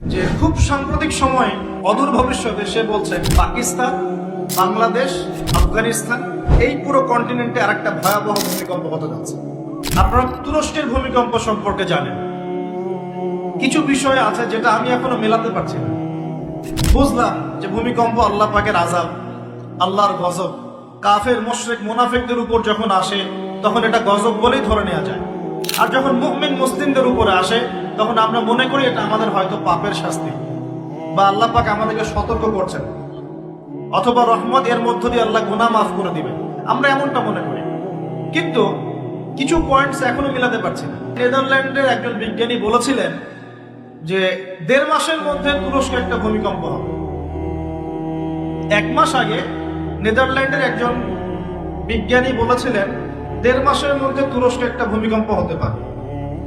যে খুব সাম্প্রতিক সময়ে অদূর ভবিষ্যতে সে বলছে পাকিস্তান, বাংলাদেশ, আফগানিস্তান এই পুরো কন্টিনেন্টে আর একটা ভয়াবহ ভূমিকম্প হতে যাচ্ছে। আপনারা তুরস্কের ভূমিকম্প সম্পর্কে জানেন। কিছু বিষয় আছে যেটা আমি এখনো মেলাতে পারছি না। বুঝলাম যে ভূমিকম্প আল্লাহ পাকের আযাব, আল্লাহর গজব। কাফের, মুশরিক, মুনাফিকদের উপর যখন আসে তখন এটা গজব বলেই ধরে নেওয়া যায়। আর যখন মুমিন মুসলিমদের উপরে আসে তখন আমরা মনে করি এটা আমাদের হয়তো পাপের শাস্তি, বা আল্লাহ পাক আমাদেরকে সতর্ক করছেন, অথবা রহমত, এর মধ্য দিয়ে আল্লাহ গুনাহ মাফ করে দিবেন। আমরা এমনটা মনে করি, কিন্তু কিছু পয়েন্টস এখনো মিলাতে পারছি না। নেদারল্যান্ডের একজন বিজ্ঞানী বলেছিলেন যে 1.5 মাসের মধ্যে তুরস্কে একটা ভূমিকম্প হবে। 1 মাস আগে নেদারল্যান্ডের একজন বিজ্ঞানী বলেছিলেন 1.5 মাসের মধ্যে তুরস্কে একটা ভূমিকম্প হতে পারে।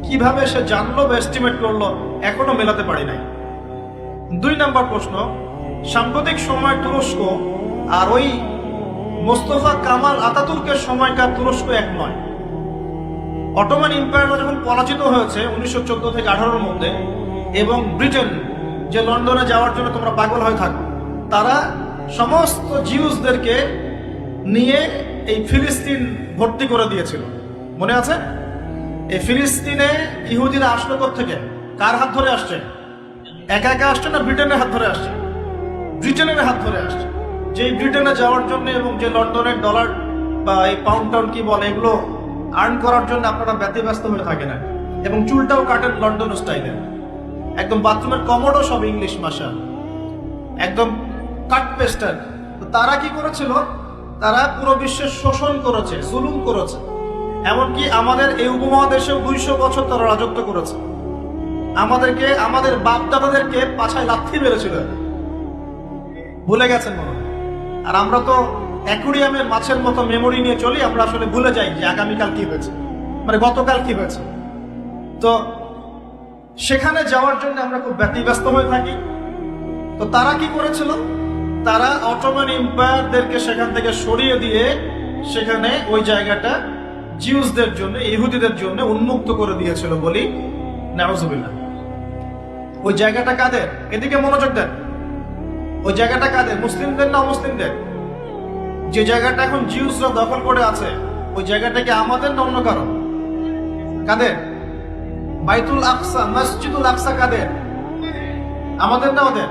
কিভাবে সে জানলো বা এস্টিমেট করলো এখনো মেলাতে পারি নাই। 2 নম্বর প্রশ্ন, সাম্প্রতিক সময় তুরস্ক আর ওই মোস্তফা কামাল আতাতুর্কের সময়কার তুরস্ক এক নয়। অটোমান এম্পায়ার যখন পরাজিত হয়েছে 1914 থেকে 18-এর মধ্যে, এবং ব্রিটেন যে লন্ডনে যাওয়ার জন্য তোমরা পাগল হয়ে থাকো, তারা সমস্ত জিউসদেরকে নিয়ে এই ফিলিস্তিন ভর্তি করে দিয়েছিল। মনে আছে? এই ফিলিস্তিনে ইহুদিরা আসলো থেকে, কার হাত ধরে আসছে? একা একা আসছে না ব্রিটেনের হাত ধরে আসছে? ব্রিটেনের হাত ধরে আসছে। যে ব্রিটেনে যাওয়ার জন্য এবং যে লন্ডনের ডলার বা এই পাউন্ড কি বলে এগুলো আর্ন করার জন্য আপনারা ব্যতিব্যস্ত হয়ে থাকে না, এবং চুলটাও কাটেন লন্ডন স্টাইলে, একদম বাথরুমের কমোডও সব ইংলিশ ভাষা, একদম কাট পেস্টার। তারা কি করেছিল? তারা পুরো বিশ্বের শোষণ করেছে, জুলুম করেছে। এমনকি আমাদের এই উপমহাদেশেও 200 বছর তারা রাজত্ব করেছে। আমাদেরকে, আমাদের বাপ দাদাদেরকে পাছায় লাথি মেরেছিল। ভুলে গেছেন মনে হয়? আর আমরা তো অ্যাকুরিয়ামের মাছের মতো মেমোরি নিয়ে চলি, আমরা আসলে ভুলে যাই যে আগামীকাল কি হয়েছে, মানে গতকাল কি হয়েছে। তো সেখানে যাওয়ার জন্য আমরা খুব ব্যতিব্যস্ত হয়ে থাকি। তো তারা কি করেছিল? তারা অটোমান এম্পায়ারদেরকে সেখান থেকে সরিয়ে দিয়ে সেখানে ওই জায়গাটা জিউসদের জন্য, ইহুদিদের জন্য উন্মুক্ত করে দিয়েছিল বলি নাউজুবিল্লাহ। ওই জায়গাটা কাদের? এদিকে মনোযোগ দেন। ওই জায়গাটা কাদের? মুসলিমদের না মুসলিমদের? যে জায়গাটা এখন জিউসরা দখল করে আছে, ওই জায়গাটা কি আমাদের না অন্য কারণ? কাদের? বাইতুল আকসা, মসজিদুল আকসা কাদের? আমাদের না ওদের?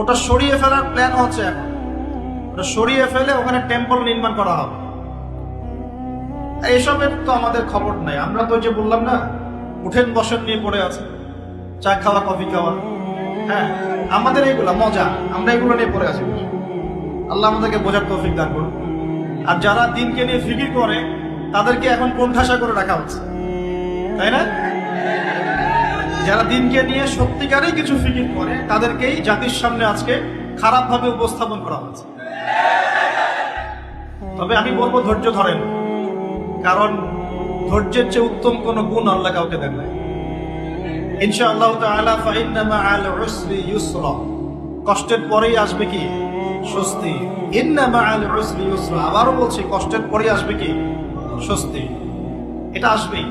ওটা সরিয়ে ফেলার প্ল্যান হচ্ছে এখন। ওটা সরিয়ে ফেলে ওখানে টেম্পল নির্মাণ করা হবে। এইসবের তো আমাদের খবর নাই। আমরা তো যে বললাম না, উঠেন বসেন নিয়ে পড়ে আছে, চা খাওয়া, কফি খাওয়া। হ্যাঁ, আমাদের এইগুলা মজা, আমরা এগুলো নিয়ে পড়ে আছি। আল্লাহ আমাদেরকে বোঝার তৌফিক দান করুন। আর যারা দিনকে নিয়ে ফিকির করে তাদেরকে এখন কোণঠাসা করে রাখা হচ্ছে, তাই না? যারা দিনকে নিয়ে সত্যিকারেই কিছু ফিকির করে তাদেরকেই জাতির সামনে আজকে খারাপভাবে উপস্থাপন করা হচ্ছে। তবে আমি বলবো ধৈর্য ধরেন, কারণ ধৈর্যের চেয়ে উত্তম কোন গুণ আল্লাহ কাউকে দেন না। ইনশাআল্লাহ তাআলা ফাইন্না মাআল উসরি ইউসরা, কষ্টের পরেই আসবে কি? স্বস্তি। ইন্না মাআল উসরি ইউসরা, আবারও বলছি কষ্টের পরেই আসবে কি? স্বস্তি। এটা আসবেই।